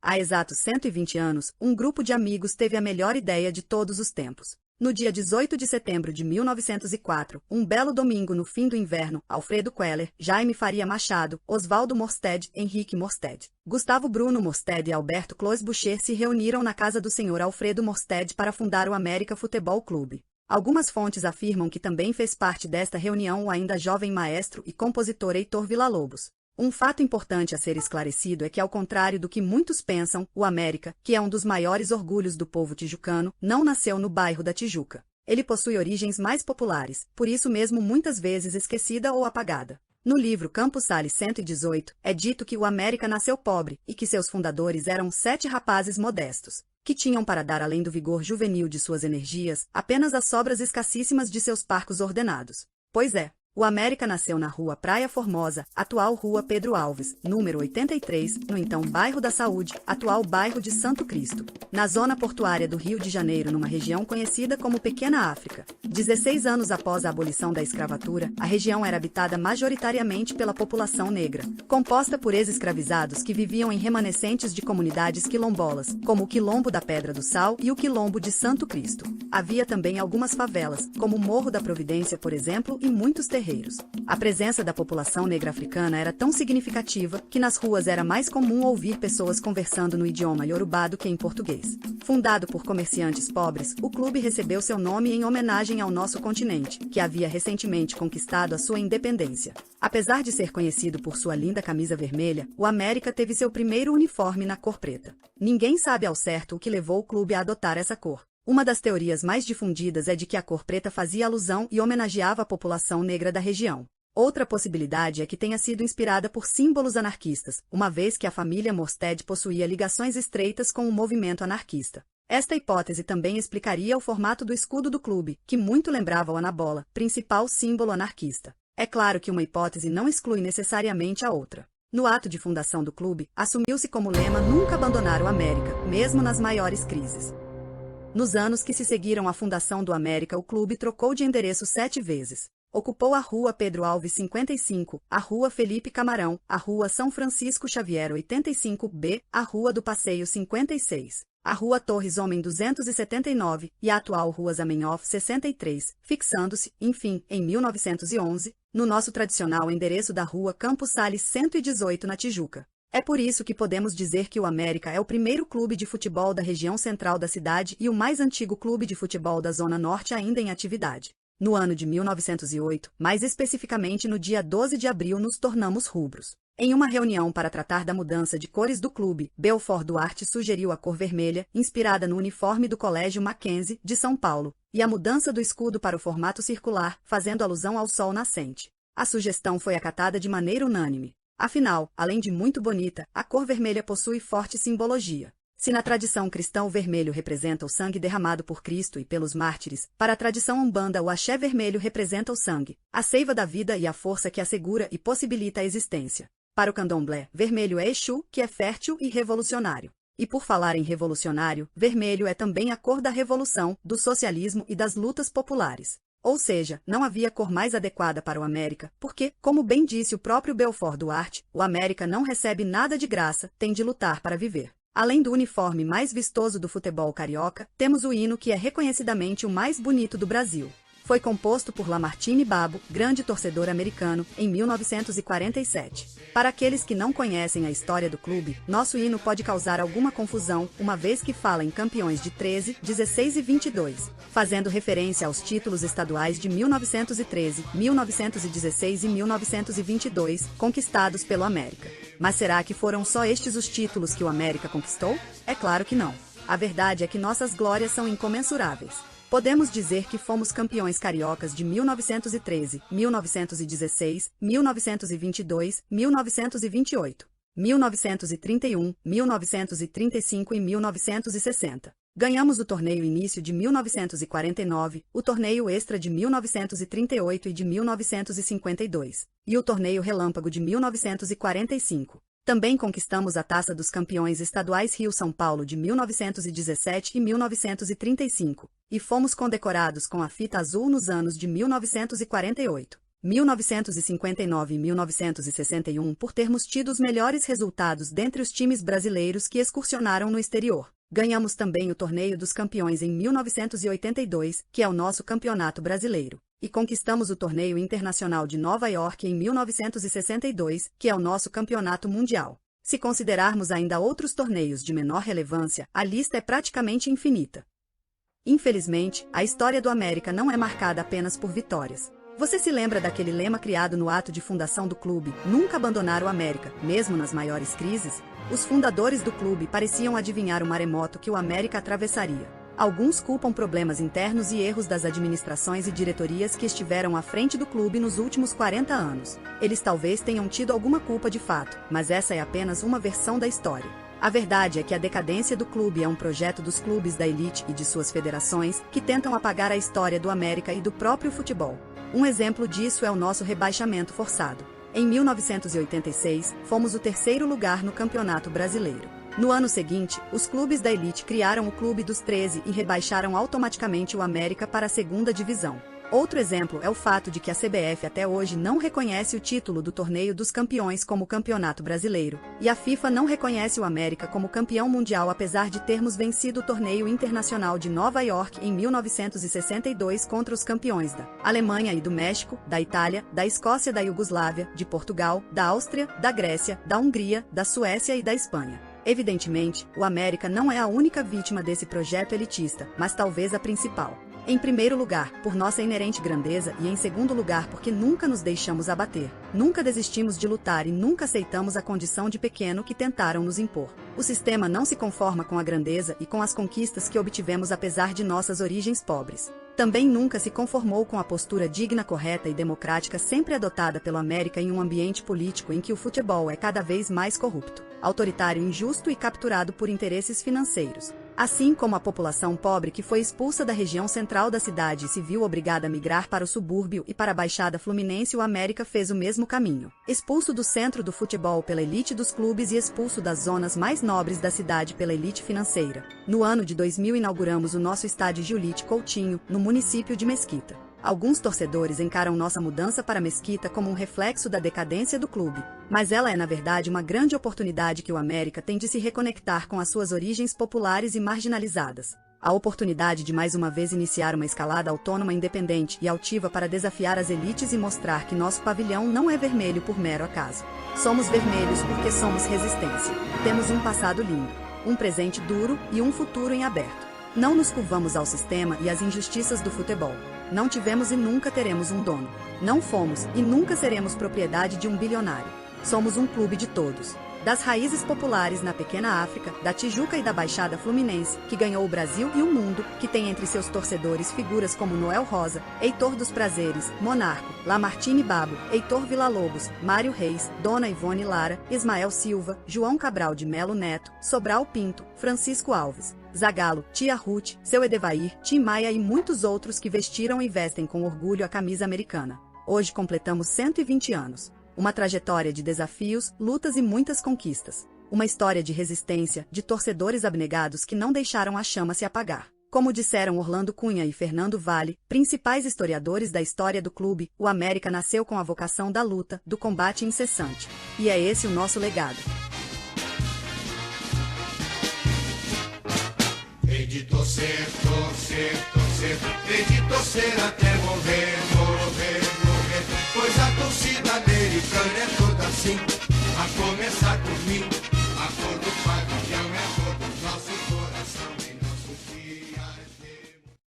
Há exatos 120 anos, um grupo de amigos teve a melhor ideia de todos os tempos. No dia 18 de setembro de 1904, um belo domingo no fim do inverno, Alfredo Keller, Jaime Faria Machado, Oswaldo Morstead, Henrique Morstead, Gustavo Bruno Morstead e Alberto Clos Boucher se reuniram na casa do senhor Alfredo Morstead para fundar o América Futebol Clube. Algumas fontes afirmam que também fez parte desta reunião o ainda jovem maestro e compositor Heitor Villa-Lobos. Um fato importante a ser esclarecido é que, ao contrário do que muitos pensam, o América, que é um dos maiores orgulhos do povo tijucano, não nasceu no bairro da Tijuca. Ele possui origens mais populares, por isso mesmo muitas vezes esquecida ou apagada. No livro Campos Sales 118, é dito que o América nasceu pobre e que seus fundadores eram 7 rapazes modestos, que tinham para dar além do vigor juvenil de suas energias, apenas as sobras escassíssimas de seus parcos ordenados. Pois é. O América nasceu na Rua Praia Formosa, atual Rua Pedro Alves, número 83, no então Bairro da Saúde, atual Bairro de Santo Cristo, na zona portuária do Rio de Janeiro, numa região conhecida como Pequena África. 16 anos após a abolição da escravatura, a região era habitada majoritariamente pela população negra, composta por ex-escravizados que viviam em remanescentes de comunidades quilombolas, como o Quilombo da Pedra do Sal e o Quilombo de Santo Cristo. Havia também algumas favelas, como o Morro da Providência, por exemplo, e muitos terreiros. A presença da população negra africana era tão significativa que nas ruas era mais comum ouvir pessoas conversando no idioma iorubá do que em português. Fundado por comerciantes pobres, o clube recebeu seu nome em homenagem ao nosso continente, que havia recentemente conquistado a sua independência. Apesar de ser conhecido por sua linda camisa vermelha, o América teve seu primeiro uniforme na cor preta. Ninguém sabe ao certo o que levou o clube a adotar essa cor. Uma das teorias mais difundidas é de que a cor preta fazia alusão e homenageava a população negra da região. Outra possibilidade é que tenha sido inspirada por símbolos anarquistas, uma vez que a família Morstead possuía ligações estreitas com o movimento anarquista. Esta hipótese também explicaria o formato do escudo do clube, que muito lembrava o anabola, principal símbolo anarquista. É claro que uma hipótese não exclui necessariamente a outra. No ato de fundação do clube, assumiu-se como lema nunca abandonar o América, mesmo nas maiores crises. Nos anos que se seguiram à fundação do América, o clube trocou de endereço 7 vezes. Ocupou a Rua Pedro Alves 55, a Rua Felipe Camarão, a Rua São Francisco Xavier 85B, a Rua do Passeio 56, a Rua Torres Homem 279 e a atual Rua Zamenhof 63, fixando-se, enfim, em 1911, no nosso tradicional endereço da Rua Campos Sales 118 na Tijuca. É por isso que podemos dizer que o América é o primeiro clube de futebol da região central da cidade e o mais antigo clube de futebol da Zona Norte ainda em atividade. No ano de 1908, mais especificamente no dia 12 de abril, nos tornamos rubros. Em uma reunião para tratar da mudança de cores do clube, Belfort Duarte sugeriu a cor vermelha, inspirada no uniforme do Colégio Mackenzie, de São Paulo, e a mudança do escudo para o formato circular, fazendo alusão ao sol nascente. A sugestão foi acatada de maneira unânime. Afinal, além de muito bonita, a cor vermelha possui forte simbologia. Se na tradição cristã o vermelho representa o sangue derramado por Cristo e pelos mártires, para a tradição umbanda o axé vermelho representa o sangue, a seiva da vida e a força que assegura e possibilita a existência. Para o candomblé, vermelho é Exu, que é fértil e revolucionário. E por falar em revolucionário, vermelho é também a cor da revolução, do socialismo e das lutas populares. Ou seja, não havia cor mais adequada para o América, porque, como bem disse o próprio Belfort Duarte, o América não recebe nada de graça, tem de lutar para viver. Além do uniforme mais vistoso do futebol carioca, temos o hino que é reconhecidamente o mais bonito do Brasil. Foi composto por Lamartine Babo, grande torcedor americano, em 1947. Para aqueles que não conhecem a história do clube, nosso hino pode causar alguma confusão, uma vez que fala em campeões de 13, 16 e 22, fazendo referência aos títulos estaduais de 1913, 1916 e 1922, conquistados pelo América. Mas será que foram só estes os títulos que o América conquistou? É claro que não. A verdade é que nossas glórias são incomensuráveis. Podemos dizer que fomos campeões cariocas de 1913, 1916, 1922, 1928, 1931, 1935 e 1960. Ganhamos o torneio início de 1949, o torneio extra de 1938 e de 1952, e o torneio relâmpago de 1945. Também conquistamos a Taça dos Campeões Estaduais Rio-São Paulo de 1917 e 1935, e fomos condecorados com a fita azul nos anos de 1948. 1959 e 1961 por termos tido os melhores resultados dentre os times brasileiros que excursionaram no exterior. Ganhamos também o Torneio dos Campeões em 1982, que é o nosso campeonato brasileiro. E conquistamos o Torneio Internacional de Nova York em 1962, que é o nosso campeonato mundial. Se considerarmos ainda outros torneios de menor relevância, a lista é praticamente infinita. Infelizmente, a história do América não é marcada apenas por vitórias. Você se lembra daquele lema criado no ato de fundação do clube, nunca abandonar o América, mesmo nas maiores crises? Os fundadores do clube pareciam adivinhar o maremoto que o América atravessaria. Alguns culpam problemas internos e erros das administrações e diretorias que estiveram à frente do clube nos últimos 40 anos. Eles talvez tenham tido alguma culpa de fato, mas essa é apenas uma versão da história. A verdade é que a decadência do clube é um projeto dos clubes da elite e de suas federações que tentam apagar a história do América e do próprio futebol. Um exemplo disso é o nosso rebaixamento forçado. Em 1986, fomos o terceiro lugar no Campeonato Brasileiro. No ano seguinte, os clubes da elite criaram o Clube dos 13 e rebaixaram automaticamente o América para a segunda divisão. Outro exemplo é o fato de que a CBF até hoje não reconhece o título do Torneio dos Campeões como Campeonato Brasileiro, e a FIFA não reconhece o América como campeão mundial apesar de termos vencido o Torneio Internacional de Nova York em 1962 contra os campeões da Alemanha e do México, da Itália, da Escócia, da Iugoslávia, de Portugal, da Áustria, da Grécia, da Hungria, da Suécia e da Espanha. Evidentemente, o América não é a única vítima desse projeto elitista, mas talvez a principal. Em primeiro lugar, por nossa inerente grandeza e em segundo lugar porque nunca nos deixamos abater, nunca desistimos de lutar e nunca aceitamos a condição de pequeno que tentaram nos impor. O sistema não se conforma com a grandeza e com as conquistas que obtivemos apesar de nossas origens pobres. Também nunca se conformou com a postura digna, correta e democrática sempre adotada pelo América em um ambiente político em que o futebol é cada vez mais corrupto, autoritário, injusto e capturado por interesses financeiros. Assim como a população pobre que foi expulsa da região central da cidade e se viu obrigada a migrar para o subúrbio e para a Baixada Fluminense, o América fez o mesmo caminho. Expulso do centro do futebol pela elite dos clubes e expulso das zonas mais nobres da cidade pela elite financeira. No ano de 2000 inauguramos o nosso estádio Giulite Coutinho, no município de Mesquita. Alguns torcedores encaram nossa mudança para Mesquita como um reflexo da decadência do clube, mas ela é na verdade uma grande oportunidade que o América tem de se reconectar com as suas origens populares e marginalizadas. A oportunidade de mais uma vez iniciar uma escalada autônoma, independente e altiva para desafiar as elites e mostrar que nosso pavilhão não é vermelho por mero acaso. Somos vermelhos porque somos resistência. Temos um passado lindo, um presente duro e um futuro em aberto. Não nos curvamos ao sistema e às injustiças do futebol. Não tivemos e nunca teremos um dono. Não fomos e nunca seremos propriedade de um bilionário. Somos um clube de todos. Das raízes populares na pequena África, da Tijuca e da Baixada Fluminense, que ganhou o Brasil e o mundo, que tem entre seus torcedores figuras como Noel Rosa, Heitor dos Prazeres, Monarco, Lamartine Babo, Heitor Villa-Lobos, Mário Reis, Dona Ivone Lara, Ismael Silva, João Cabral de Melo Neto, Sobral Pinto, Francisco Alves, Zagallo, Tia Ruth, Seu Edevair, Tim Maia e muitos outros que vestiram e vestem com orgulho a camisa americana. Hoje completamos 120 anos. Uma trajetória de desafios, lutas e muitas conquistas. Uma história de resistência, de torcedores abnegados que não deixaram a chama se apagar. Como disseram Orlando Cunha e Fernando Vale, principais historiadores da história do clube, o América nasceu com a vocação da luta, do combate incessante. E é esse o nosso legado. Hei de torcer, torcer, torcer, hei de torcer até